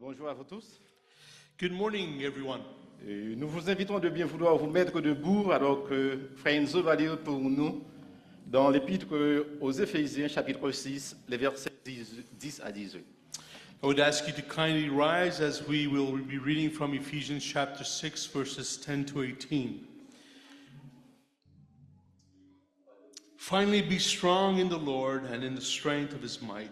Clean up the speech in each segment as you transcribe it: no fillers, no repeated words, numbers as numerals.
Bonjour à vous tous. Good morning, everyone. Et nous vous invitons de bien vouloir vous mettre debout alors que Frère Enzo va lire pour nous dans l'épître aux Éphésiens chapitre 6, les versets 10 à 18. I would ask you to kindly rise as we will be reading from Ephesians chapter 6, verses 10 to 18. Finally, be strong in the Lord and in the strength of his might.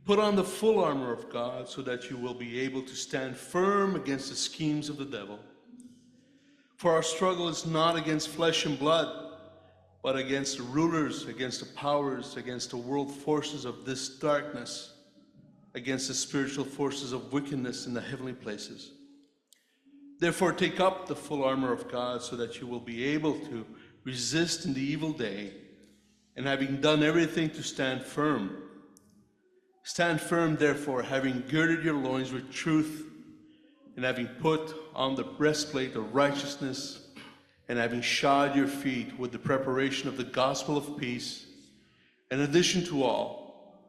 Put on the full armor of God so that you will be able to stand firm against the schemes of the devil. For our struggle is not against flesh and blood, but against the rulers, against the powers, against the world forces of this darkness, against the spiritual forces of wickedness in the heavenly places. Therefore, take up the full armor of God so that you will be able to resist in the evil day, and having done everything to stand firm. Stand firm, therefore, having girded your loins with truth, and having put on the breastplate of righteousness, and having shod your feet with the preparation of the gospel of peace. In addition to all,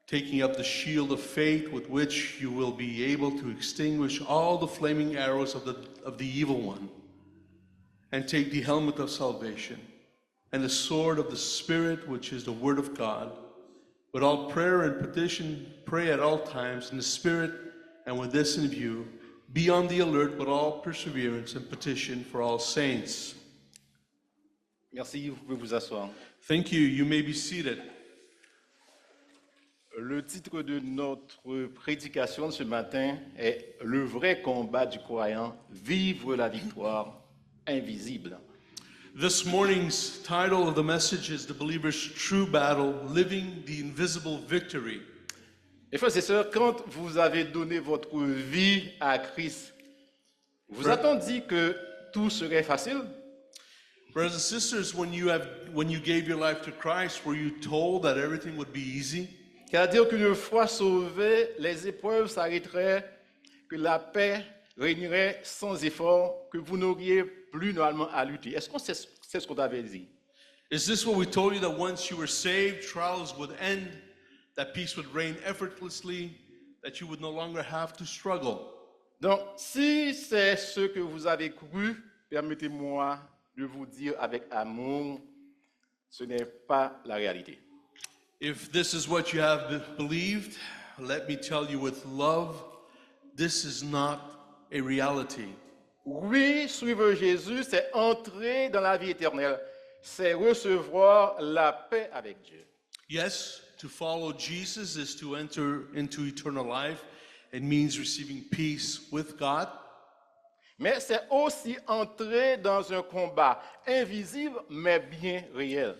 taking up the shield of faith with which you will be able to extinguish all the flaming arrows of the evil one, and take the helmet of salvation, and the sword of the Spirit, which is the word of God. With all prayer and petition, pray at all times in the Spirit, and with this in view, be on the alert with all perseverance and petition for all saints. Merci, vous pouvez vous asseoir. Thank you. You may be seated. Le titre de notre prédication de ce matin est « Le vrai combat du croyant, vivre la victoire invisible ». This morning's title of the message is The Believer's True Battle, Living the Invisible Victory. Et frères et sœurs, quand vous avez donné votre vie à Christ, vous attendiez que tout serait facile? Brothers and sisters, when you gave your life to Christ, were you told that everything would be easy? C'est-à-dire qu'une fois sauvé, les épreuves s'arrêteraient, que la paix régnerait sans effort, que vous n'auriez plus normalement à lutter. Est-ce que c'est ce qu'on t'avait dit? Is this what we told you, that once you were saved, trials would end, that peace would reign effortlessly, that you would no longer have to struggle? Donc, si c'est ce que vous avez cru, permettez-moi de vous dire avec amour, ce n'est pas la réalité. If this is what you have believed, let me tell you with love, this is not a reality. Oui, suivre Jésus, c'est entrer dans la vie éternelle, c'est recevoir la paix avec Dieu. Yes, to follow Jesus is to enter into eternal life. It means receiving peace with God. Mais c'est aussi entrer dans un combat invisible, mais bien réel.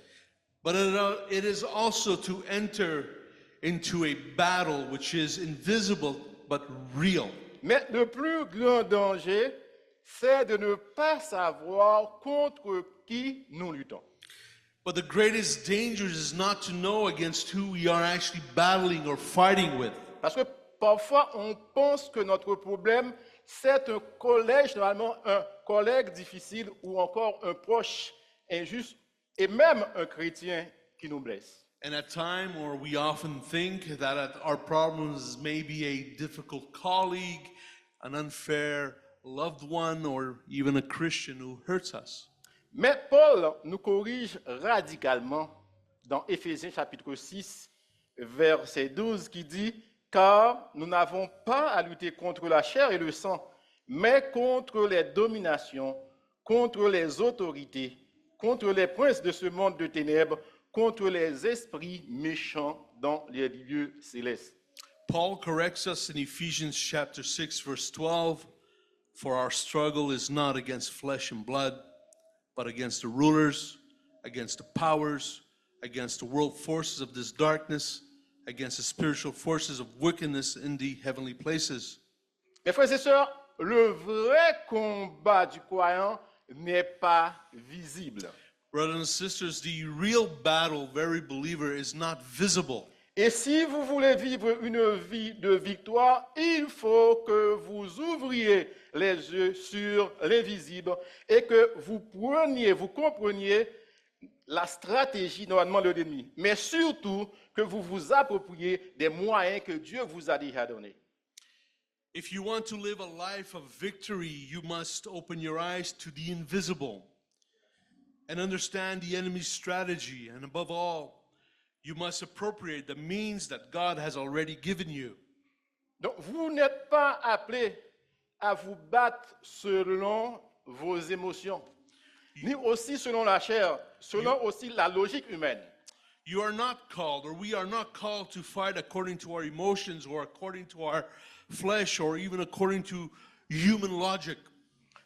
But it is also to enter into a battle which is invisible but real. Mais le plus grand danger, c'est de ne pas savoir contre qui nous luttons. But the greatest danger is not to know against who we are actually battling or fighting with. Parce que parfois, on pense que notre problème, c'est un collège, normalement un collègue difficile ou encore un proche injuste et même un chrétien qui nous blesse. And at times, or we often think that our problems may be a difficult colleague, an unfair loved one, or even a Christian who hurts us. Mais Paul nous corrige radicalement dans Éphésiens chapitre 6, verset 12, qui dit « Car nous n'avons pas à lutter contre la chair et le sang, mais contre les dominations, contre les autorités, contre les princes de ce monde de ténèbres, contre les esprits méchants dans les lieux célestes. » Paul corrects us in Ephesians chapter 6, verse 12, "For our struggle is not against flesh and blood, but against the rulers, against the powers, against the world forces of this darkness, against the spiritual forces of wickedness in the heavenly places." Mes frères et sœurs, le vrai combat du croyant n'est pas visible. Brothers and sisters, the real battle, very believer, is not visible. Et si vous voulez vivre une vie de victoire, il faut que vous ouvriez les yeux sur l'invisible et que vous compreniez la stratégie normalement de l'ennemi, mais surtout que vous vous appropriez des moyens que Dieu vous a déjà donnés. If you want to live a life of victory, you must open your eyes to the invisible and understand the enemy's strategy. And above all, you must appropriate the means that God has already given you. Donc, vous n'êtes pas appelé à vous battre selon vos émotions, ni aussi selon la chair, selon aussi la logique humaine. You are not called, or we are not called to fight according to our emotions or according to our flesh or even according to human logic.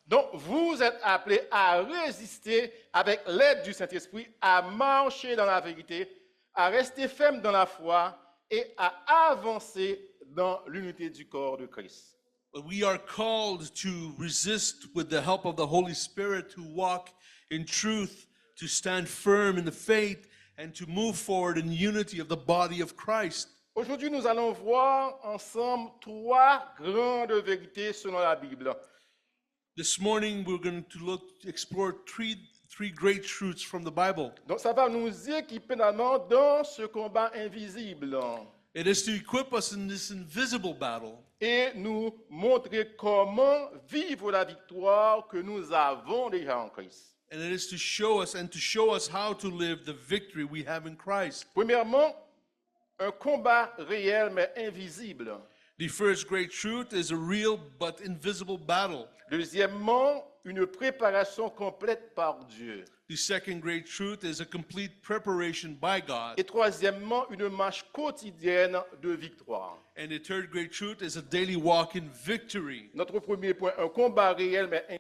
Donc, vous êtes appelés à résister avec l'aide du Saint-Esprit, à marcher dans la vérité, à rester ferme dans la foi et à avancer dans l'unité du corps de Christ. But we are called to resist with the help of the Holy Spirit, to walk in truth, to stand firm in the faith, and to move forward in unity of the body of Christ. Aujourd'hui, nous allons voir ensemble trois grandes vérités selon la Bible. This morning we're going to explore three great truths from the Bible. Donc, ça va nous équiper finalement dans ce combat invisible It is to equip us in this invisible battle et nous montrer comment vivre la victoire que nous avons déjà en Christ. and it is to show us how to live the victory we have in Christ. Premièrement, un combat réel mais invisible. The first great truth is a real but invisible battle. Deuxièmement, une préparation complète par Dieu. The second great truth is a complete preparation by God. Et troisièmement, une marche quotidienne de victoire. And the third great truth is a daily walk in victory. Notre premier point, un combat réel mais invisible.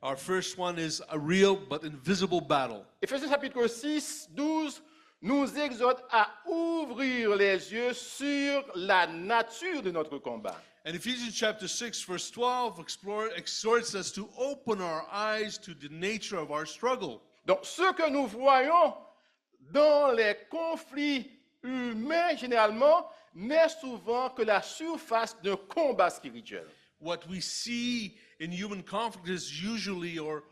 Our first one is a real but invisible battle. Éphésiens chapitre 6, 12 nous exhorte à ouvrir les yeux sur la nature de notre combat. And Ephesians chapter 6 verse 12 exhorts us to open our eyes to the nature of our struggle. Donc, ce que nous voyons dans les conflits humains, généralement, n'est souvent que la surface d'un combat spirituel. What we see in human conflict is usually or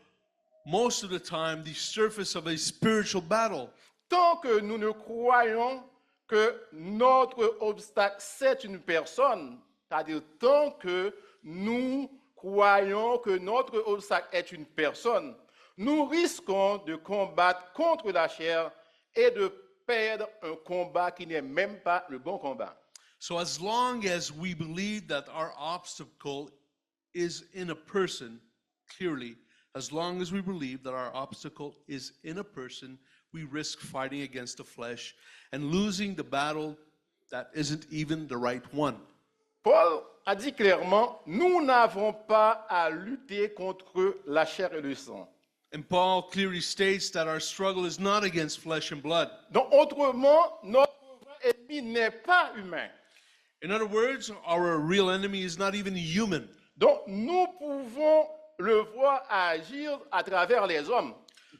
most of the time the surface of a spiritual battle. Tant que nous ne croyons que notre obstacle, c'est une personne, c'est-à-dire tant que nous croyons que notre obstacle est une personne, nous risquons de combattre contre la chair et de perdre un combat qui n'est même pas le bon combat. So as long as we believe that our obstacle is in a person, clearly, as long as we believe that our obstacle is in a person, we risk fighting against the flesh and losing the battle that isn't even the right one. Paul a dit clairement, nous n'avons pas à lutter contre la chair et le sang. And Paul clearly states that our struggle is not against flesh and blood. Donc autrement, notre vrai ennemi n'est pas humain. In other words, our real enemy is not even human. Donc nous pouvons le voir agir à travers les hommes.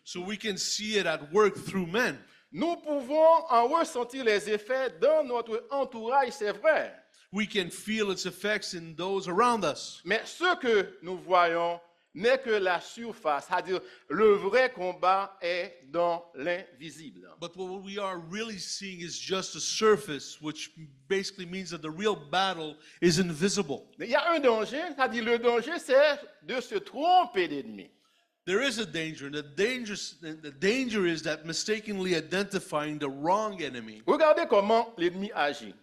So we can see it at work through men. Nous pouvons en ressentir les effets dans notre entourage, c'est vrai. We can feel its effects in those around us. Mais ce que nous voyons n'est que la surface, c'est-à-dire le vrai combat est dans l'invisible. But what we are really seeing is just a surface, which basically means that the real battle is invisible. Il y a un danger, c'est-à-dire le danger, c'est de se tromper d'ennemi. There is a danger, and the danger is that mistakenly identifying the wrong enemy. Regardez comment l'ennemi agit.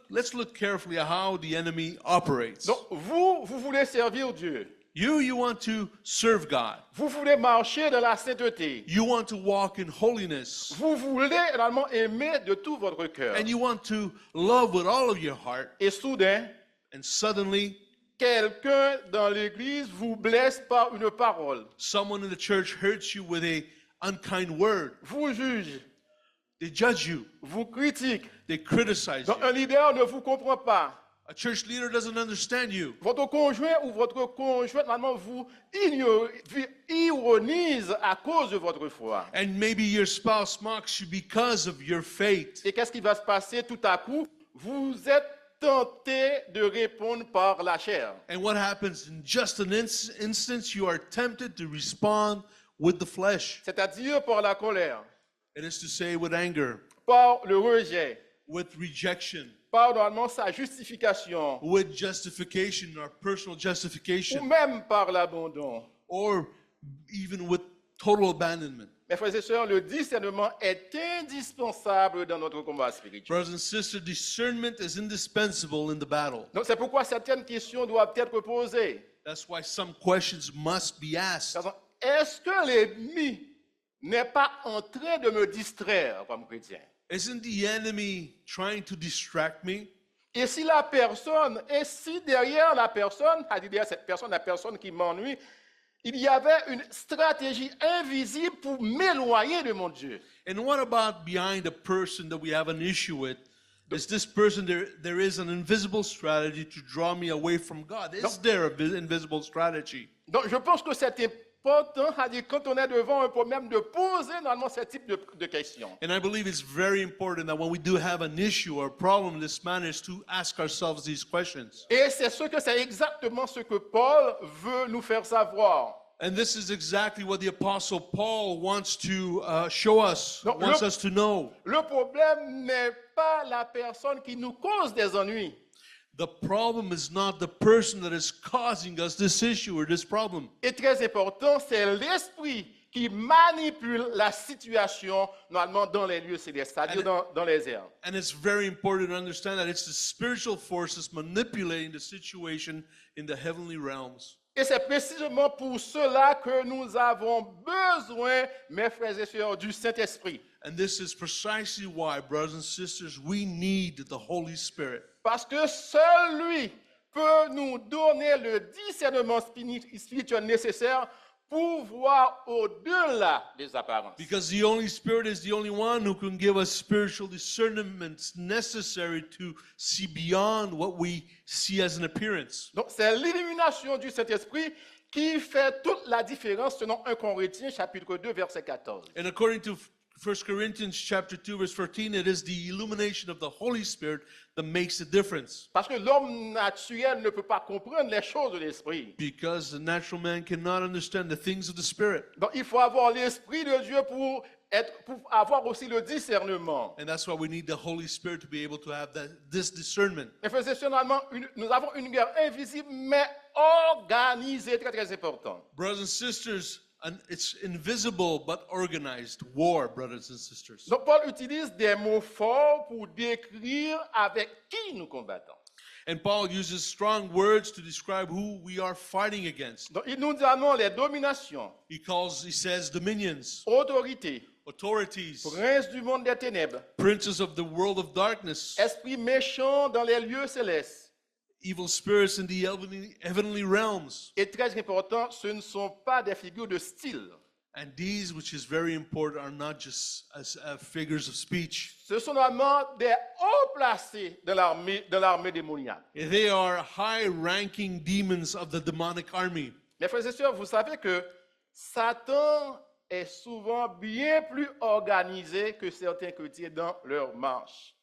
Let's look carefully at how the enemy operates. Donc, vous voulez servir Dieu. You want to serve God. Vous voulez marcher dans la sainteté. You want to walk in holiness. Vous voulez réellement aimer de tout votre cœur. And you want to love with all of your heart. Et soudain, And suddenly, quelqu'un dans l'église vous blesse par une parole. someone in the church hurts you with a unkind word. Vous juge, They judge you. vous critique. They criticize Donc, un you. leader ne vous comprend pas. A church leader doesn't understand you. Votre conjoint ou votre conjointe, normalement, vous ironise à cause de votre foi. And maybe your spouse mocks you because of your faith. Et qu'est-ce qui va se passer tout à coup? Vous êtes tenté de répondre par la chair. And what happens in just an instance, you are tempted to respond with the flesh. C'est-à-dire par la colère, It is to say with anger, par le rejet, with rejection, par normalement sa justification, with justification, our personal ou justification, même par l'abandon. or even with total abandonment. Mes frères et sœurs, le discernement est indispensable dans notre combat spirituel. Brothers and sisters, discernment is indispensable in the battle. Donc c'est pourquoi certaines questions doivent être posées. That's why some questions must be asked. Par exemple, est-ce que l'ennemi n'est pas en train de me distraire comme chrétien? Isn't the enemy trying to distract me? Et si derrière la personne, c'est-à-dire derrière cette personne, la personne qui m'ennuie, il y avait une stratégie invisible pour m'éloigner de mon Dieu. And what about behind the person that we have an issue with? Is this person there is an invisible strategy to draw me away from God? Is there an invisible strategy? Donc je pense que c'est important, c'est-à-dire quand on est devant un problème, de poser normalement ce type de questions. And I believe it's very important that when we do have an issue or a problem in this manner is to ask ourselves these questions. Et c'est exactement ce que Paul veut nous faire savoir. And this is exactly what the Apostle Paul wants to show us, No, wants look. us to know. Le problème n'est pas la personne qui nous cause des ennuis. The problem is not the person that is causing us this issue or this problem. Et très important, c'est l'esprit qui manipule la situation normalement dans les lieux célestes, c'est-à-dire dans les airs. And it's very important to understand that it's the spiritual forces manipulating the situation in the heavenly realms. Et c'est précisément pour cela que nous avons besoin, mes frères et sœurs, du Saint-Esprit. And this is precisely why, brothers and sisters, we need the Holy Spirit. Parce que seul lui peut nous donner le discernement spirituel nécessaire pour voir au-delà des apparences. Because the Holy Spirit is the only one who can give us spiritual discernment necessary to see beyond what we see as an appearance. Donc c'est l'illumination du Saint-Esprit qui fait toute la différence selon 1 Corinthiens chapitre 2 verset 14. And according to 1 Corinthians chapter 2 verse 13, it is the illumination of the Holy Spirit that makes the difference. Parce que l'homme naturel ne peut pas comprendre les choses de l'esprit. Because the natural man cannot understand the things of the Spirit. Donc il faut avoir l'esprit de Dieu pour avoir aussi le discernement. And that's why we need the Holy Spirit to be able to have this discernment. Et frères et sœurs, nous avons une guerre invisible mais organisée, très très importante. Brothers and sisters, and it's invisible but organized war, brothers and sisters. Donc Paul utilise des mots forts pour décrire avec qui nous combattons. And Paul uses strong words to describe who we are fighting against. Donc il nous donne les dominations, He says dominions, autorités, authorities, princes du monde des ténèbres, princes of the world of darkness, esprits méchants dans les lieux célestes. evil spirits in the heavenly realms. Et très important, ce ne sont pas des figures de style. And these, which is very important, are not just as figures of speech. Ce sont normalement des hauts placés de l'armée démoniaque. They are high-ranking demons of the demonic army. Mes frères et sœurs, vous savez que Satan est souvent bien plus organisé que certains chrétiens dans leur marche.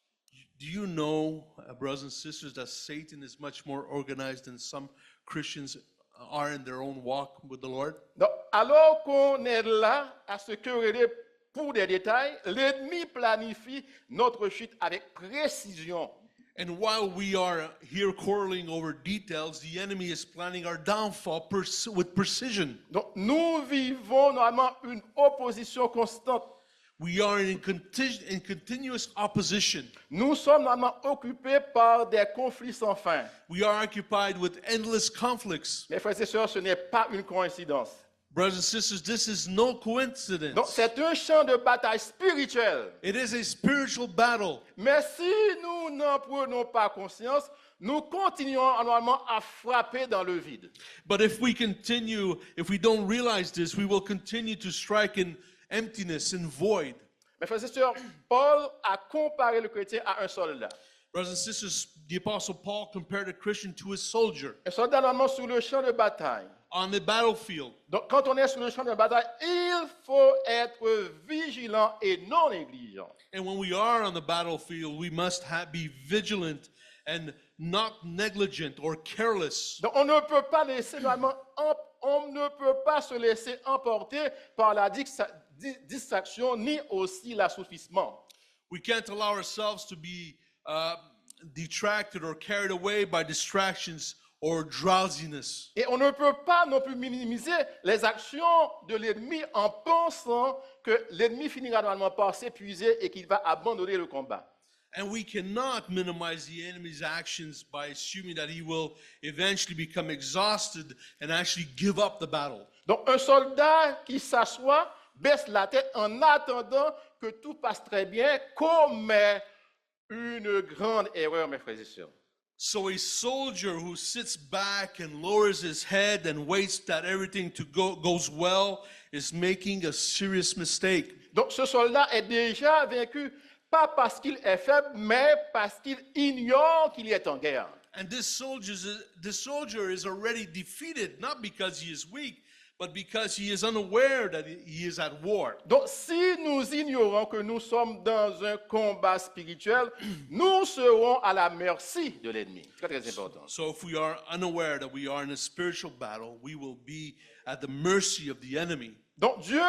Do you know, brothers and sisters, that Satan is much more organized than some Christians are in their own walk with the Lord? Donc, alors qu'on est là à se quereller pour des détails, l'ennemi planifie notre chute avec précision. And while we are here quarreling over details, the enemy is planning our downfall with precision. Donc, nous vivons normalement une opposition constante. We are in continuous opposition. Nous sommes normalement occupés par des conflits sans fin. We are occupied with endless conflicts. Mes frères et sœurs, ce n'est pas une coïncidence. Brothers and sisters, this is no Donc, coincidence. c'est un champ de bataille spirituel. It is a spiritual battle. Mais si nous n'en prenons pas conscience, nous continuons normalement à frapper dans le vide. But if we don't realize this, we will continue to strike in emptiness and void. Mes frères et sœurs, Paul a comparé le chrétien à un soldat. Brothers and sisters, the Apostle Paul compared a Christian to a soldier Un soldat normalement sur le champ de bataille. on the battlefield. Donc quand on est sur le champ de bataille, il faut être vigilant et non négligent. And when we are on the battlefield, we must be vigilant and not negligent or careless. Donc on ne peut pas laisser normalement, on ne peut pas se laisser emporter par la distraction ni aussi l'assoupissement. We can't allow ourselves to be detracted or carried away by distractions or drowsiness. Et on ne peut pas non plus minimiser les actions de l'ennemi en pensant que l'ennemi finira normalement par s'épuiser et qu'il va abandonner le combat. And we cannot minimize the enemy's actions by assuming that he will eventually become exhausted and actually give up the battle. Donc un soldat qui s'assoit, baisse la tête en attendant que tout passe très bien, commet une grande erreur, mes frères et sœurs. So a soldier who sits back and lowers his head and waits that everything goes well is making a serious mistake. Donc ce soldat est déjà vaincu, pas parce qu'il est faible, mais parce qu'il ignore qu'il est en guerre. And this soldier is already defeated, not because he is weak, but because he is unaware that he is at war. Donc si nous ignorons que nous sommes dans un combat spirituel, nous serons à la merci de l'ennemi. Très très important. So if we are unaware that we are in a spiritual battle, we will be at the mercy of the enemy. Donc Dieu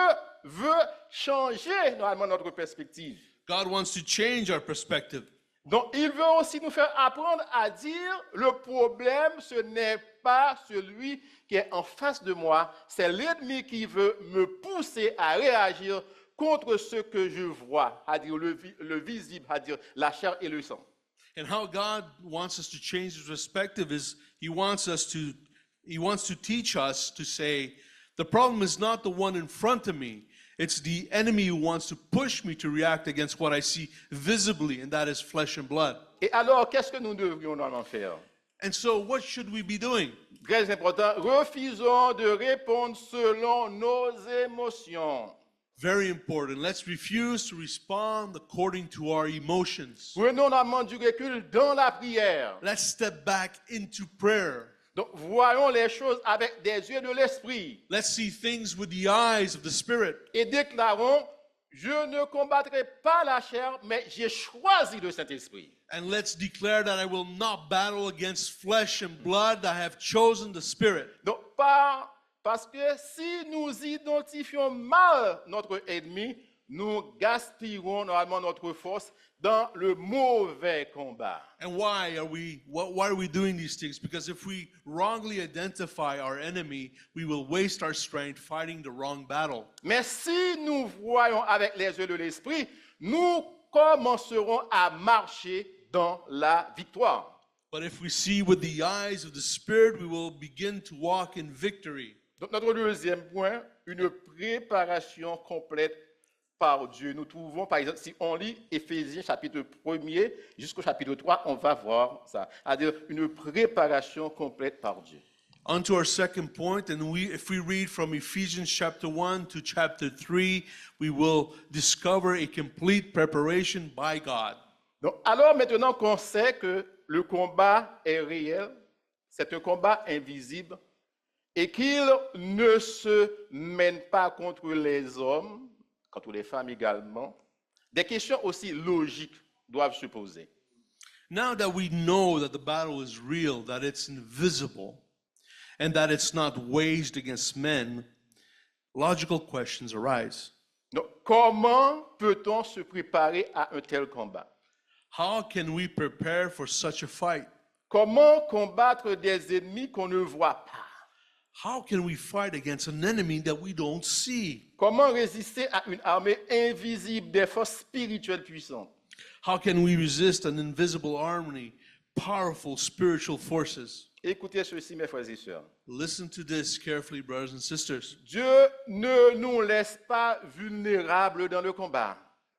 veut changer normalement notre perspective. God wants to change our perspective. Donc il veut aussi nous faire apprendre à dire le problème, ce n'est pas celui qui est en face de moi, c'est l'ennemi qui veut me pousser à réagir contre ce que je vois, c'est-à-dire le visible, c'est-à-dire la chair et le sang. And how God wants us to change his perspective is he wants to teach us to say, the problem is not the one in front of me. It's the enemy who wants to push me to react against what I see visibly, and that is flesh and blood. Et alors, qu'est-ce que nous devrions normalement faire? And so what should we be doing? Très important, refusons de répondre selon nos émotions. Very important. Let's refuse to respond according to our emotions. Prenons normalement du recul dans la prière. Let's step back into prayer. Donc, voyons les choses avec des yeux de l'esprit. Let's see things with the eyes of the Spirit. Et déclarons, je ne combattrai pas la chair, mais j'ai choisi le Saint-Esprit. And let's declare that I will not battle against flesh and blood. I have chosen the Spirit. Donc, parce que si nous identifions mal notre ennemi, nous gaspillerons normalement notre force dans le mauvais combat. And why are we doing these things? Because if we wrongly identify our enemy, we will waste our strength fighting the wrong battle. Mais si nous voyons avec les yeux de l'esprit, nous commencerons à marcher dans la victoire. But if we see with the eyes of the Spirit, we will begin to walk in victory. Donc notre deuxième point, une préparation complète par Dieu. Nous trouvons, par exemple, si on lit Éphésiens chapitre 1er jusqu'au chapitre 3, on va voir ça. C'est-à-dire une préparation complète par Dieu. On to our second point, and if we read from Ephesians chapter 1 to chapter 3, we will discover a complete preparation by God. Donc, alors maintenant qu'on sait que le combat est réel, c'est un combat invisible, et qu'il ne se mène pas contre les hommes, contre les femmes également, des questions aussi logiques doivent se poser. Now that we know that the battle is real, that it's invisible, and that it's not waged against men, logical questions arise. Donc, comment peut-on se préparer à un tel combat? How can we prepare for such a fight? Comment combattre des ennemis qu'on ne voit pas? How can we fight against an enemy that we don't see? Comment résister à une armée invisible des forces spirituelles puissantes? How can we resist an invisible army, powerful spiritual forces? Écoutez ceci, mes frères et sœurs. Listen to this carefully, brothers and sisters. Dieu ne nous laisse pas vulnérables dans le combat.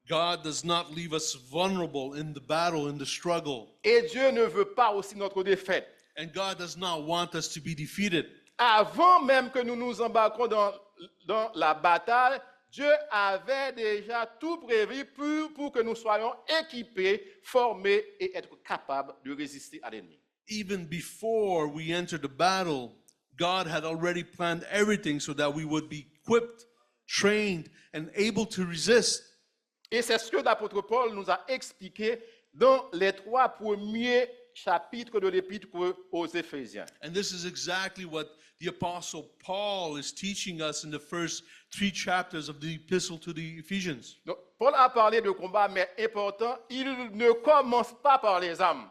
God does not leave us vulnerable in the battle, in the struggle. Et Dieu ne veut pas aussi notre défaite. And God does not want us to be defeated. Avant même que nous nous embarquons dans la bataille, Dieu avait déjà tout prévu pour que nous soyons équipés, formés et être capables de résister à l'ennemi. Even before we enter the battle, God had already planned everything so that we would be equipped, trained, and able to resist. Et c'est ce que l'apôtre Paul nous a expliqué dans les 3 premiers chapitres de l'épître aux Éphésiens. And this is exactly what the Apostle Paul is teaching us in the first 3 chapters of the epistle to the Ephesians. Donc, Paul a parlé de combat, mais important, il ne commence pas par les âmes.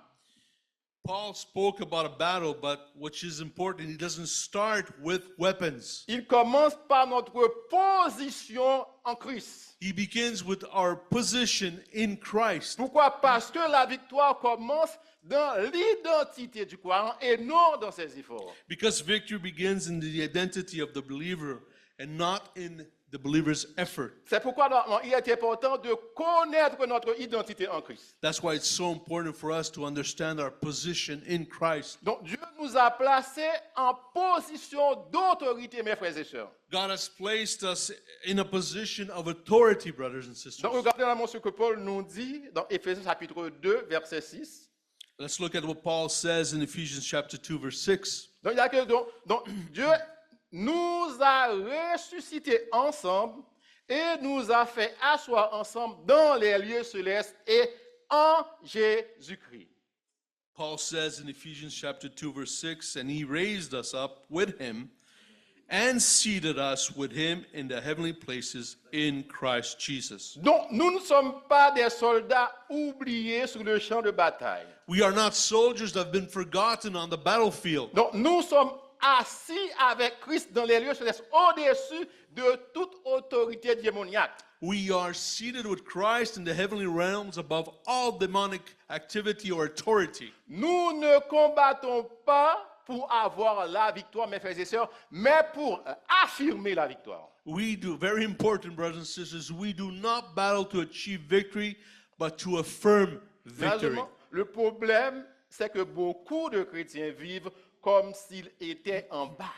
Paul spoke about a battle, but which is important, he doesn't start with weapons. Il commence par notre position en Christ. He begins with our position in Christ. Pourquoi? Parce que la victoire commence dans l'identité du croyant et non dans ses efforts. Because victory begins in the identity of the believer and not in the believer's effort. C'est pourquoi il est important de connaître notre identité en Christ. That's why it's so important for us to understand our position in Christ. Donc Dieu nous a placés en position d'autorité, mes frères et sœurs. God has placed us in a position of authority, brothers and sisters. Donc regardez vraiment ce que Paul nous dit dans Éphésiens chapitre 2, verset 6. Let's look at what Paul says in Ephesians chapter 2, verse 6. Donc, donc Dieu nous a ressuscités ensemble et nous a fait asseoir ensemble dans les lieux célestes et en Jésus-Christ. Paul says in Ephesians chapter 2, verse 6, and he raised us up with him and seated us with him in the heavenly places in Christ Jesus. Donc, nous ne sommes pas des soldats oubliés sur le champ de bataille. We are not soldiers that have been forgotten on the battlefield. Donc, nous sommes assis avec Christ dans les lieux célestes, au-dessus de toute autorité démoniaque. We are seated with Christ in the heavenly realms above all demonic activity or authority. Nous ne combattons pas pour avoir la victoire, mes frères et sœurs, mais pour affirmer la victoire. We do, very important, brothers and sisters, we do not battle to achieve victory, but to affirm victory. Malheureusement, le problème, c'est que beaucoup de chrétiens vivent comme s'ils étaient en bas.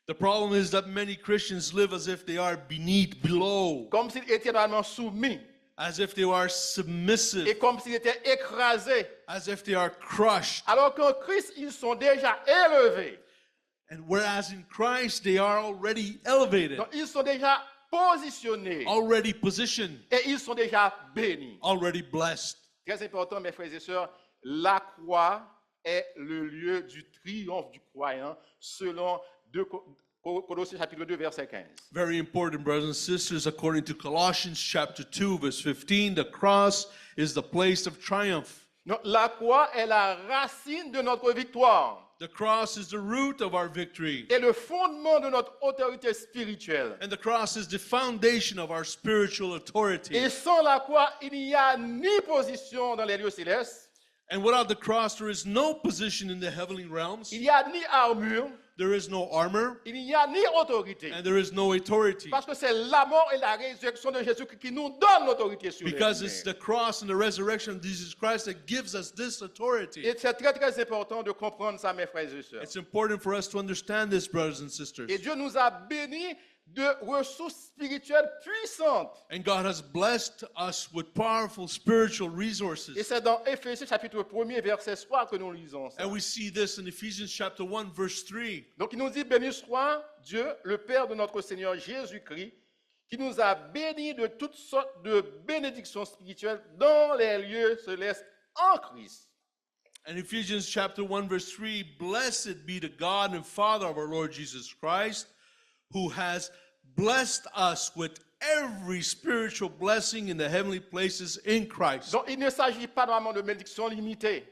The problem is that many Christians live as if they are below, Comme s'ils étaient normalement soumis as if they are submissive, et comme s'ils étaient écrasés. as if they are crushed. Alors qu'en Christ, ils sont déjà élevés. And whereas in Christ they are already elevated, Donc, ils sont déjà positionnés already positioned, et ils sont déjà bénis. already blessed. Très important, mes frères et sœurs, la croix est le lieu du triomphe du croyant selon Colossiens chapitre 2, verset 15. Very important, brothers and sisters, according to Colossians chapter 2, verse 15, the cross is the place of triumph. Donc, la croix est la racine de notre victoire The cross is the root of our victory. et le fondement de notre autorité spirituelle. And the cross is the foundation of our spiritual authority. Et sans la croix, il n'y a ni position dans les lieux célestes, And without the cross, there is no position in the heavenly realms. il n'y a ni armure, There is no armor, il n'y a ni autorité. and there is no authority. Parce que c'est la mort et la résurrection de Jésus qui nous donne l'autorité sur les Because it's humains. the cross and the resurrection of Jesus Christ that gives us this authority. Et c'est très très important de comprendre ça, mes frères et sœurs. It's important for us to understand this, brothers and sisters. Et Dieu nous a bénis de ressources spirituelles puissantes. And God has blessed us with powerful spiritual Et resources. c'est dans Éphésiens chapitre 1er, verset 3 que nous lisons ça. And we see this in Ephesians chapter 1, verse 3. Donc il nous dit, béni soit Dieu, le Père de notre Seigneur Jésus-Christ, qui nous a bénis de toutes sortes de bénédictions spirituelles dans les lieux célestes en Christ. And Ephesians chapter 1, verse 3, blessed be the God and Father of our Lord Jesus Christ, who has blessed us with every spiritual blessing in the heavenly places in Christ. Donc il ne s'agit pas normalement de bénédictions limitées,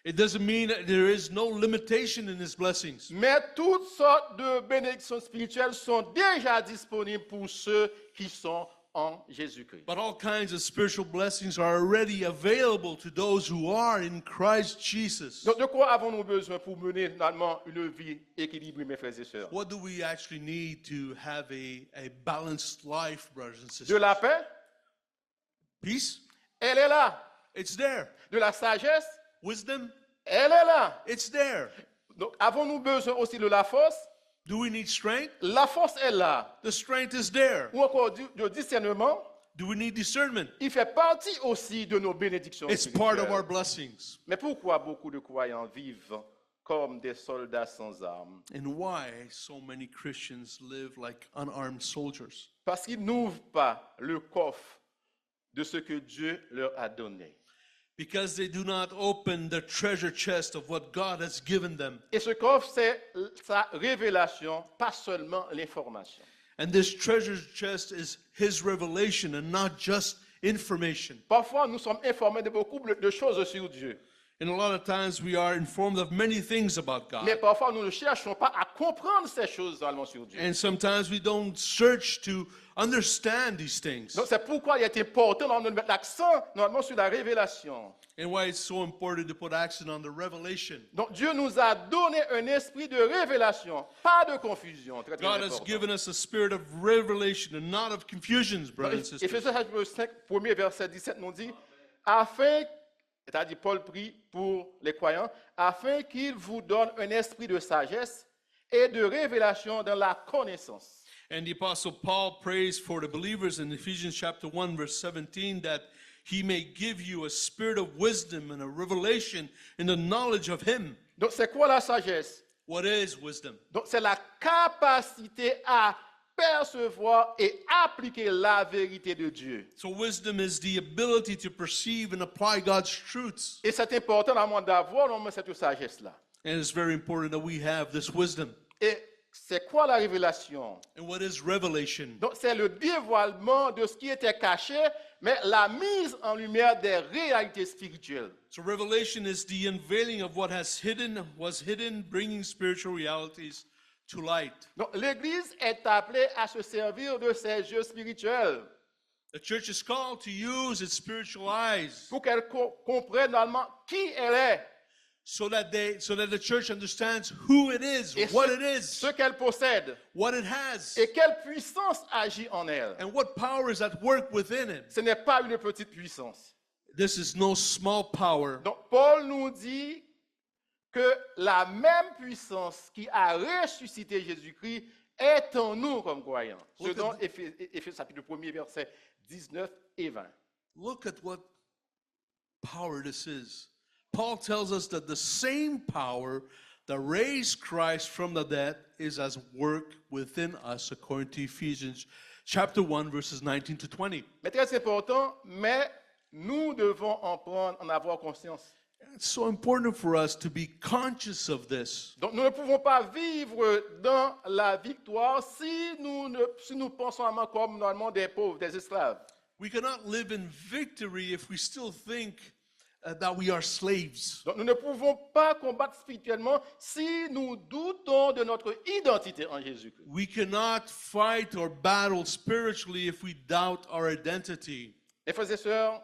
It doesn't mean that there is no limitation in his blessings, mais toutes sortes de bénédictions spirituelles sont déjà disponibles pour ceux qui sont en Jésus-Christ. but all kinds of spiritual blessings are already available to those who are in Christ Jesus. Donc de quoi avons-nous besoin pour mener normalement une vie équilibrée, mes frères et sœurs? What do we actually need to have a balanced life, brothers and De sisters? la paix, Peace? elle est là. It's there. De la sagesse, Wisdom? elle est là. It's there. Donc avons-nous besoin aussi de la force? Do we need strength? La force est là. The strength is there. Ou encore de discernement, Do we need discernment? il fait partie aussi de nos bénédictions It's part of our spirituelles. blessings. Mais pourquoi beaucoup de croyants vivent comme des soldats sans armes? And why so many Christians live like unarmed soldiers? Parce qu'ils n'ouvrent pas le coffre de ce que Dieu leur a donné. Because they do not open the treasure chest of what God has given them. Et ce coffre, c'est sa révélation, pas seulement l'information. And this treasure chest is His revelation and not just information. Parfois, nous sommes informés de beaucoup de choses sur Dieu. And a lot of times we are informed of many things about God. Mais parfois, nous ne cherchons pas à comprendre ces choses réellement sur Dieu. And sometimes we don't search to understand these things. Donc, c'est pourquoi il est important normalement, de mettre l'accent normalement sur la révélation. And why it's so important to put accent on the revelation. Donc, Dieu nous a donné un esprit de révélation, pas de confusion. Très, très God has important. given us a spirit of revelation and not of confusions, brothers and sisters. Éphésiens chapitre 5, premier verset 17 nous dit, afin, c'est-à-dire Paul prie pour les croyants, afin qu'il vous donne un esprit de sagesse et de révélation dans la connaissance. And the Apostle Paul prays for the believers in Ephesians chapter 1, verse 17, that he may give you a spirit of wisdom and a revelation in the knowledge of him. Donc, c'est quoi la sagesse? What is wisdom? Donc, c'est la capacité à percevoir et appliquer la vérité de Dieu. So wisdom is the ability to perceive and apply God's truths. Et c'est important normalement d'avoir normalement cette sagesse-là. And it's very important that we have this wisdom. Et c'est quoi la révélation? And what is revelation? Donc, c'est le dévoilement de ce qui était caché, mais la mise en lumière des réalités spirituelles. So revelation is the unveiling of what was hidden, bringing spiritual realities to light. Donc, l'Église est appelée à se servir de ses yeux spirituels The church is called to use its spiritual eyes pour qu'elle comprenne normalement qui elle est so that the church understands who it is, et what it is, ce qu'elle possède what it has, et quelle puissance agit en elle. and what power is at work within it. Ce n'est pas une petite puissance. This is no small power. Donc, Paul nous dit que la même puissance qui a ressuscité Jésus-Christ est en nous comme croyants. Selon Éphésiens chapitre 1er, versets 19 et 20. Look at what power this is. Paul tells us that the same power that raised Christ from the dead is at work within us, according to Ephesians chapter 1, verses 19 to 20. Mais très important, mais nous devons en avoir conscience. It's so important for us to be conscious of this. Donc, nous ne pouvons pas vivre dans la victoire si nous pensons vraiment comme normalement des pauvres, des esclaves. We cannot live in victory if we still think that we are slaves. Donc, nous ne pouvons pas combattre spirituellement si nous doutons de notre identité en Jésus-Christ. We cannot fight or battle spiritually if we doubt our identity. Mes frères et sœurs,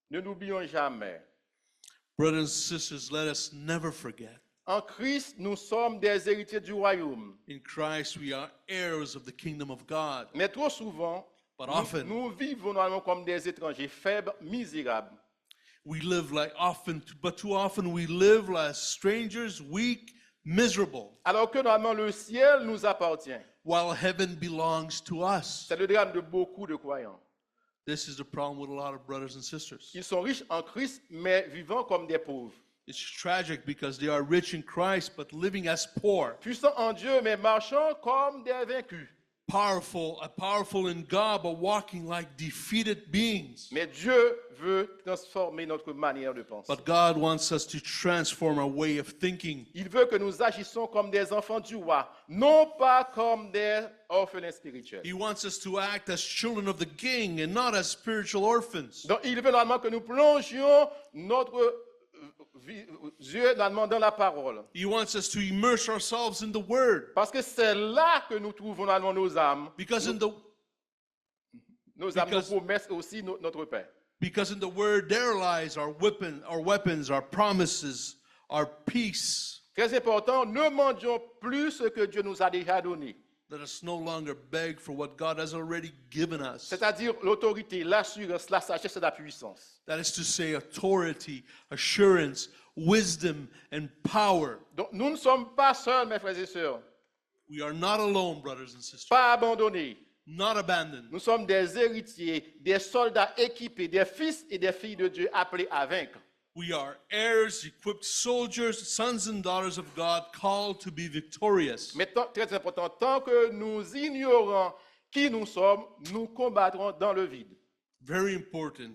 ne l'oublions jamais. Brothers and sisters, let us never forget. En Christ, nous sommes des héritiers du royaume. In Christ, we are heirs of the kingdom of God. Mais trop souvent, But often, nous vivons normalement comme des étrangers faibles, misérables. but too often we live as strangers, weak, miserable, Alors que normalement le ciel nous appartient. while heaven belongs to us. C'est le drame de beaucoup de croyants. This is the problem with a lot of brothers and sisters. Ils sont riches en Christ, mais vivant comme des pauvres. It's tragic because they are rich in Christ, but living as poor. Puissants en Dieu, mais marchant comme des vaincus. Powerful in God, but walking like defeated beings. Mais Dieu veut transformer notre manière de penser. But God wants us to transform our way of thinking. Il veut que nous agissions comme des enfants du roi, non pas comme des orphelins spirituels. He wants us to act as children of the King and not as spiritual orphans. Donc, il veut normalement que nous plongions notre yeux normalement dans la parole. He wants us to immerse ourselves in the Word. Parce que c'est là que nous trouvons normalement nos âmes, Because in nos promesses et aussi notre paix. the Word there lies our weapons, our promises, our peace. Très important, ne mendions plus ce que Dieu nous a déjà donné. Let us no longer beg for what God has already given us. C'est-à-dire l'autorité, l'assurance, la sagesse et la puissance. That is to say, authority, assurance, wisdom, and power. Donc nous ne sommes pas seuls, mes frères et sœurs, We are not alone, brothers and sisters, pas abandonnés. not abandoned. Nous sommes des héritiers, des soldats équipés, des fils et des filles de Dieu appelés à vaincre. We are heirs, equipped soldiers, sons and daughters of God, called to be victorious. Mais très important, tant que nous ignorons qui nous sommes, nous combattrons dans le vide. Very important.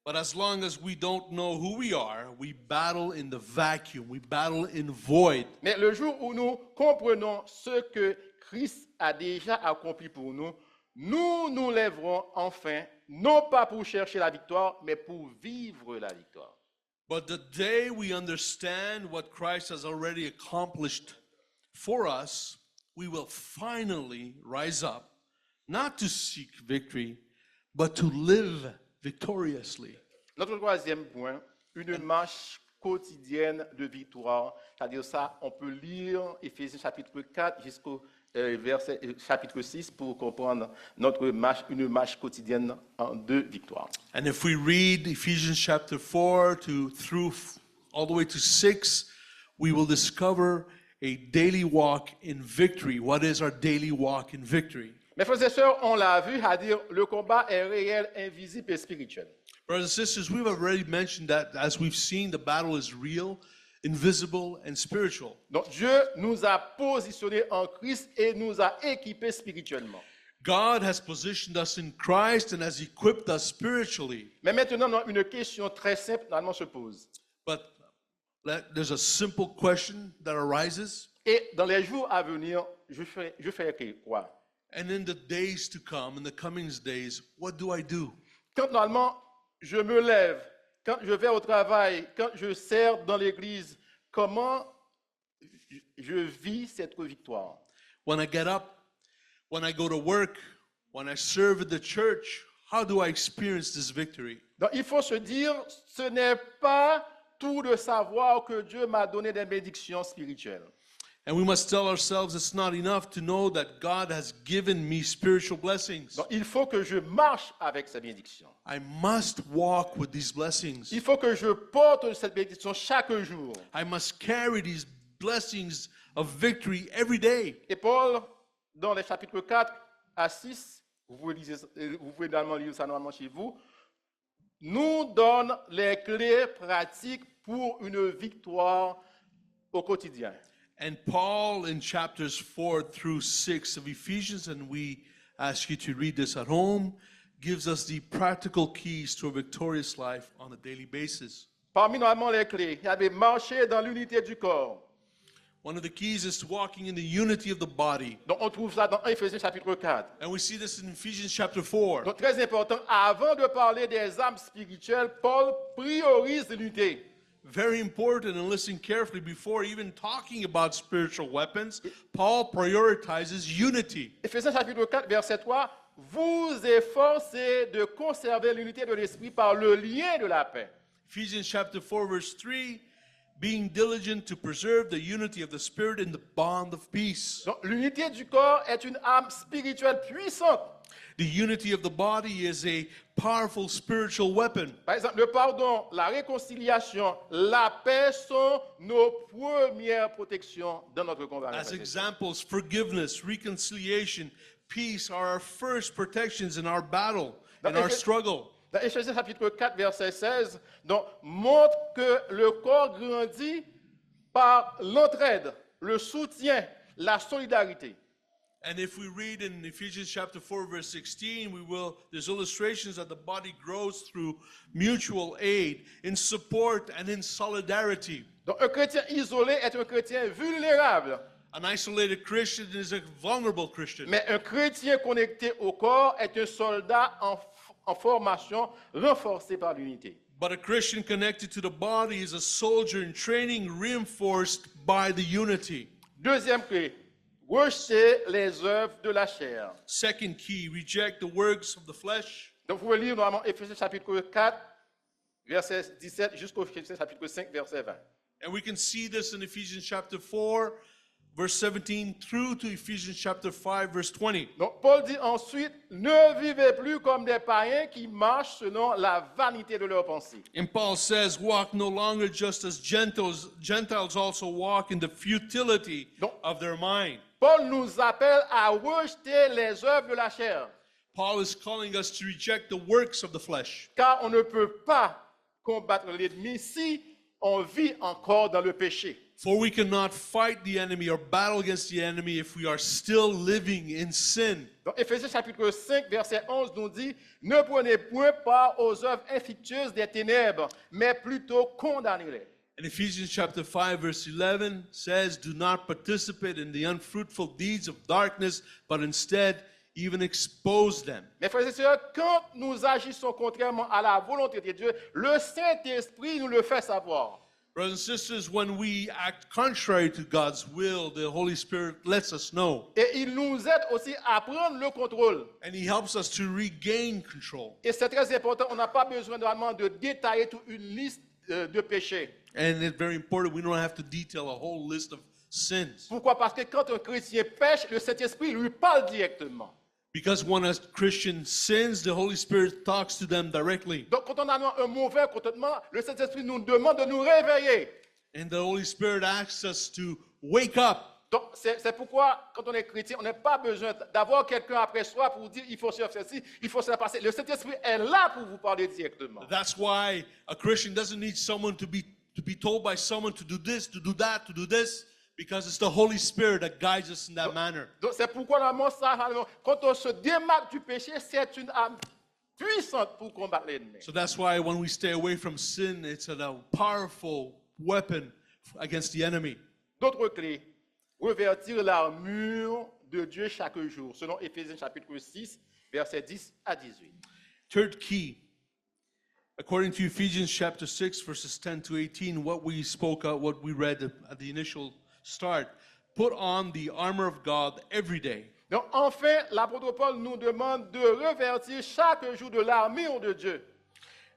But as long as we don't know who we are, we battle in the vacuum, we battle in void. Mais le jour où nous comprenons ce que Christ a déjà accompli pour nous, nous nous lèverons enfin, non pas pour chercher la victoire, mais pour vivre la victoire. But the day we understand what Christ has already accomplished for us, we will finally rise up, not to seek victory, but to live victoriously. Notre troisième point, une marche quotidienne de victoire. C'est-à-dire ça, on peut lire Éphésiens chapitre 4 jusqu'au chapitre 6 pour comprendre une marche quotidienne de victoire. And if we read Ephesians chapter 4 all the way to 6, we will discover a daily walk in victory. What is our daily walk in victory? Mes frères et sœurs, on l'a vu, c'est-à-dire le combat est réel, invisible et spirituel. Brothers and sisters, we've already mentioned that as we've seen, the battle is real, invisible, and spiritual. Donc Dieu nous a positionnés en Christ et nous a équipés spirituellement. God has positioned us in Christ and has equipped us spiritually. Mais maintenant, une question très simple normalement se pose. But there's a simple question that arises. Et dans les jours à venir, je ferai quoi? And in the days to come, in the coming days, what do I do? Quand normalement je me lève, quand je vais au travail, quand je sers dans l'église, comment je vis cette victoire? When I get up, when I go to work, when I serve at the church, how do I experience this victory? Donc il faut se dire, ce n'est pas tout de savoir que Dieu m'a donné des bénédictions spirituelles. And we must tell ourselves it's not enough to know that God has given me spiritual blessings. Donc il faut que je marche avec ces bénédictions. I must walk with these blessings. Il faut que je porte cette bénédiction chaque jour. I must carry these blessings of victory every day. Et Paul, dans les chapitres 4 à 6, vous pouvez également lire ça normalement chez vous, nous donne les clés pratiques pour une victoire au quotidien. And Paul in chapters 4 through 6 of Ephesians, and we ask you to read this at home, gives us the practical keys to a victorious life on a daily basis. Parmi normalement les clés, il y avait marcher dans l'unité du corps. One of the keys is walking in the unity of the body. Donc on trouve ça dans Éphésiens chapitre 4. And we see this in Ephesians chapter 4. Donc très important, avant de parler des armes spirituelles, Paul priorise l'unité. Very important, and listen carefully, before even talking about spiritual weapons, Paul prioritizes unity. Éphésiens chapitre 4, verset 3, vous efforcez de conserver l'unité de l'esprit par le lien de la paix. Ephesians chapter 4, verse 3, being diligent to preserve the unity of the Spirit in the bond of peace. Donc l'unité du corps est une arme spirituelle puissante. The unity of the body is a powerful spiritual weapon. Par exemple, le pardon, la réconciliation, la paix sont nos premières protections dans notre combat. As examples, forgiveness, reconciliation, peace are our first protections in our battle, in our struggle. Dans Éphésiens chapitre 4, verset 16, donc, montre que le corps grandit par l'entraide, le soutien, la solidarité. And if we read in Ephesians chapter 4, verse 16, there's illustrations that the body grows through mutual aid, in support and in solidarity. Donc un chrétien isolé est un chrétien vulnérable. An isolated Christian is a vulnerable Christian. Mais un chrétien connecté au corps est un soldat en formation renforcé par l'unité. But a Christian connected to the body is a soldier in training reinforced by the unity. Deuxième clé, rejeter les œuvres de la chair. Second key, reject the works of the flesh. Donc vous pouvez lire normalement Éphésiens chapitre 4, verset 17 jusqu'au chapitre 5, verset 20. And we can see this in Ephesians chapter 4, verse 17 through to Ephesians chapter 5, verse 20. Donc Paul dit ensuite, ne vivez plus comme des païens qui marchent selon la vanité de leurs pensées. And Paul says, walk no longer just as Gentiles also walk in the futility of their mind. Paul nous appelle à rejeter les œuvres de la chair. Paul is calling us to reject the works of the flesh. Car on ne peut pas combattre l'ennemi si on vit encore dans le péché. For we cannot fight the enemy or battle against the enemy if we are still living in sin. Donc Éphésiens chapitre 5, verset 11 nous dit, ne prenez point part aux œuvres infructueuses des ténèbres, mais plutôt condamnez-les. And Ephesians chapter 5 verse 11 says, do not participate in the unfruitful deeds of darkness, but instead even expose them. Mes frères et sœurs, quand nous agissons contrairement à la volonté de Dieu, le Saint-Esprit nous le fait savoir. Brothers and sisters, when we act contrary to God's will, the Holy Spirit lets us know. Et il nous aide aussi à prendre le contrôle. And He helps us to regain control. Et c'est très important, on n'a pas besoin normalement de détailler toute une liste de péchés. And it's very important, we don't have to detail a whole list of sins. Pourquoi? Parce que quand un chrétien pêche, le Saint-Esprit lui parle directement. Because when a Christian sins, the Holy Spirit talks to them directly. Donc quand on a un mauvais comportement, le Saint-Esprit nous demande de nous réveiller. And the Holy Spirit asks us to wake up. Donc c'est pourquoi quand on est chrétien, on n'a pas besoin d'avoir quelqu'un après soi pour dire il faut faire ceci, il faut se passer. Le Saint-Esprit est là pour vous parler directement. That's why a Christian doesn't need someone to be told by someone to do this, to do that, to do this. Because it's the Holy Spirit that guides us in that manner. Donc c'est pourquoi quand on se démarque du péché, c'est une âme puissante pour combattre l'ennemi. So that's why when we stay away from sin, it's a powerful weapon against the enemy. D'autres clés, revêtir l'armure de Dieu chaque jour, selon Éphésiens chapitre 6, versets 10 à 18. Third key, according to Ephesians chapter 6, verses 10 to 18, what we spoke of, what we read at the initial start, put on the armor of God every day. Donc enfin, l'apôtre Paul nous demande de revêtir chaque jour de l'armure de Dieu.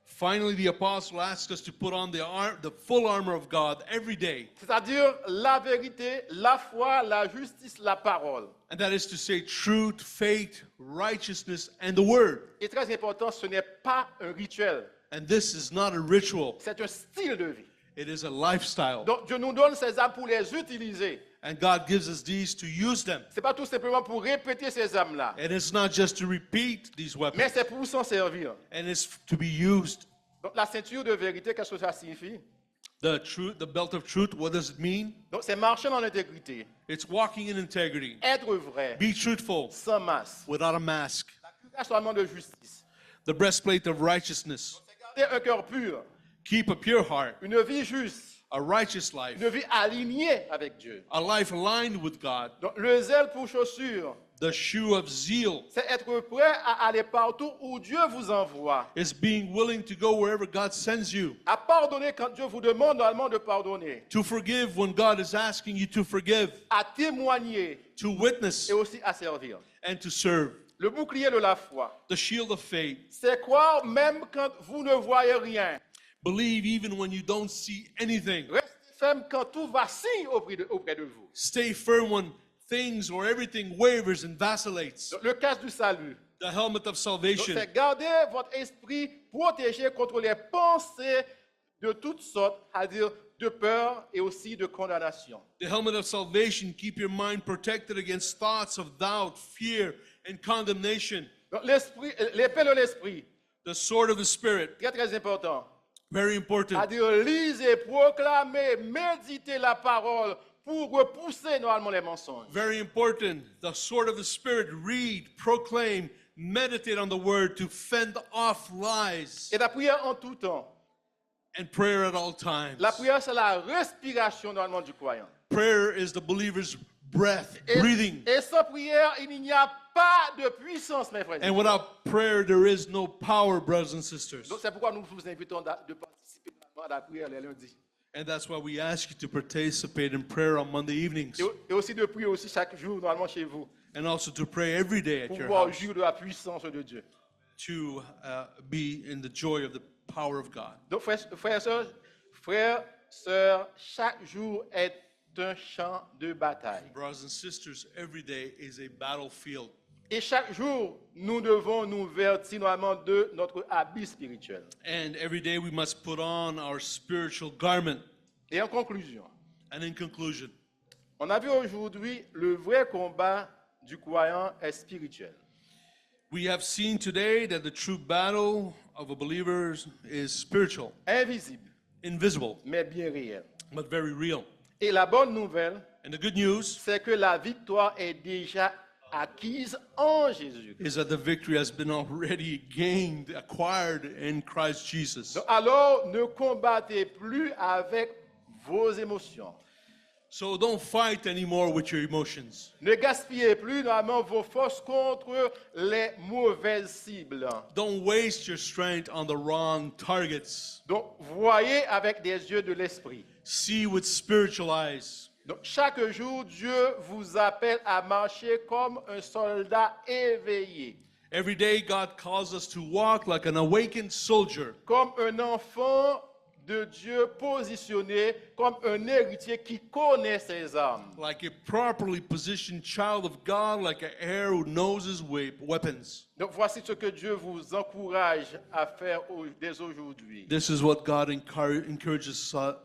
Finally, the apostle asks us to put on the full armor of God every day. C'est-à-dire la vérité, la foi, la justice, la parole. And that is to say truth, faith, righteousness, and the word. Et très important, ce n'est pas un rituel, And this is not a ritual. c'est un style de vie. It is a lifestyle. Donc Dieu nous donne ces armes pour les utiliser. And God gives us these to use them. Ce n'est pas tout simplement pour répéter ces armes-là, And it's not just to repeat these mais weapons. c'est pour s'en servir. And it's to be used. Donc la ceinture de vérité, qu'est-ce que ça signifie? The truth, the belt of truth, what does it mean? Donc c'est marcher dans l'intégrité, It's walking in integrity. être vrai, Be truthful sans masse. without a mask. La cuirasse seulement de justice. The breastplate of righteousness. C'est garder un cœur pur, Keep a pure heart, une vie juste, a righteous life, une vie alignée avec Dieu. a life aligned with God. Donc le zèle pour chaussure, The shoe of zeal c'est être prêt à aller partout où Dieu vous envoie. is being willing to go wherever God sends you. À pardonner quand Dieu vous demande normalement de pardonner. To forgive when God is asking you to forgive. À témoigner To witness et aussi à servir. and to serve. Le bouclier de la foi, The shield of faith. c'est croire même quand vous ne voyez rien. Believe even when you don't see anything. Restez ferme quand tout vacille auprès de vous. Stay firm when things or everything wavers and vacillates. Donc, le casque du salut, The helmet of donc, salvation c'est garder votre esprit protégé contre les pensées de toutes sortes, c'est-à-dire de peur et aussi de condamnation. The helmet of salvation, keep your mind protected against thoughts of doubt, fear, and condemnation. Donc l'épée de l'esprit, The sword of the Spirit, très très important. very important. C'est-à-dire lisez, proclamez, méditez la parole pour repousser normalement les mensonges. Very important. The sword of the Spirit, read, proclaim, meditate on the word to fend off lies. Et la prière en tout temps. And prayer at all times. La prière, c'est la respiration normalement du croyant. Prayer is the believer's breath, breathing. Et sans prière, il n'y a pas de puissance, mes frères. And without prayer, there is no power, brothers and sisters. Donc c'est pourquoi nous vous invitons de participer à la prière les lundis. And that's why we ask you to participate in prayer on Monday evenings. Et aussi de prier aussi chaque jour normalement chez vous. And also to pray every day at Pour your pouvoir house. jouir de la puissance de Dieu. To be in the joy of the power of God. Donc frères et sœurs, chaque jour est un champ de bataille. Brothers and sisters, every day is a battlefield. Et chaque jour, nous devons nous vertir normalement de notre habit spirituel. And every day we must put on our spiritual garment. Et en conclusion, And in conclusion, on a vu aujourd'hui le vrai combat du croyant est spirituel. we have seen today that the true battle of a believer is spiritual, Invisible, invisible, mais bien réel. but very real. Et la bonne nouvelle, And the good news c'est que la victoire est déjà acquise en Jésus. is that the victory has been already gained, acquired in Christ Jesus. Donc, alors, ne combattez plus avec vos émotions. So don't fight anymore with your emotions. Ne gaspillez plus normalement vos forces contre les mauvaises cibles. Don't waste your strength on the wrong targets. Donc, voyez avec des yeux de l'esprit. See with spiritual eyes. Donc, chaque jour, Dieu vous appelle à marcher comme un soldat éveillé, Every day, God calls us to walk like an awakened soldier, comme un enfant de Dieu positionné, comme un héritier qui connaît ses armes. like a properly positioned child of God, like an heir who knows his weapons. Donc, voici ce que Dieu vous encourage à faire dès aujourd'hui. This is what God encourages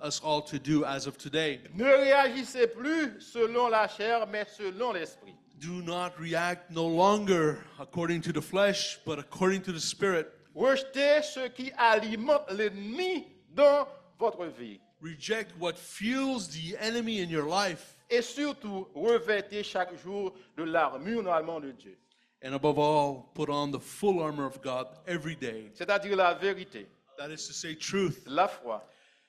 us all to do as of today. Ne réagissez plus selon la chair, mais selon l'esprit. Do not react no longer according to the flesh, but according to the Spirit. Rejetez ce qui alimente l'ennemi dans votre vie. Reject what fuels the enemy in your life. Et surtout, revêtez chaque jour de l'armure normalement de Dieu. And above all, put on the full armor of God every day. C'est-à-dire la vérité, That is to say, truth, la foi,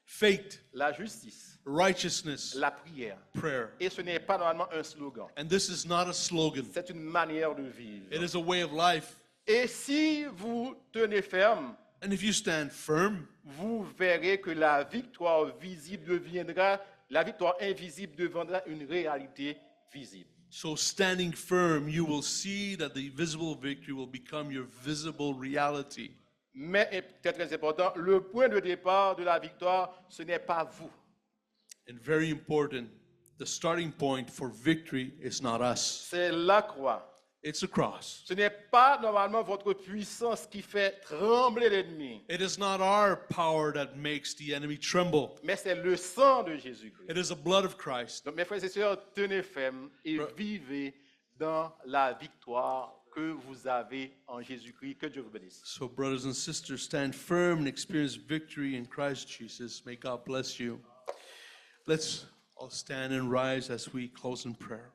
faith, la justice, righteousness, la prière. prayer. Et ce n'est pas normalement un slogan. And this is not a slogan, C'est une manière de vivre. it is a way of life. Et si vous tenez ferme, And if you stand firm, vous verrez que la victoire invisible deviendra une réalité visible. so standing firm, you will see that the visible victory will become your visible reality. Mais et peut-être très important, le point de départ de la victoire, ce n'est pas vous. And very important, the starting point for victory is not us, C'est la croix. it's a cross. Ce n'est pas normalement votre puissance qui fait trembler l'ennemi, It is not our power that makes the enemy tremble, mais c'est le sang de Jésus-Christ. it is the blood of Christ. Donc mes frères et sœurs, tenez ferme et vivez dans la victoire que vous avez en Jésus-Christ. Que Dieu vous bénisse. So, brothers and sisters, stand firm and experience victory in Christ Jesus. May God bless you. Let's all stand and rise as we close in prayer.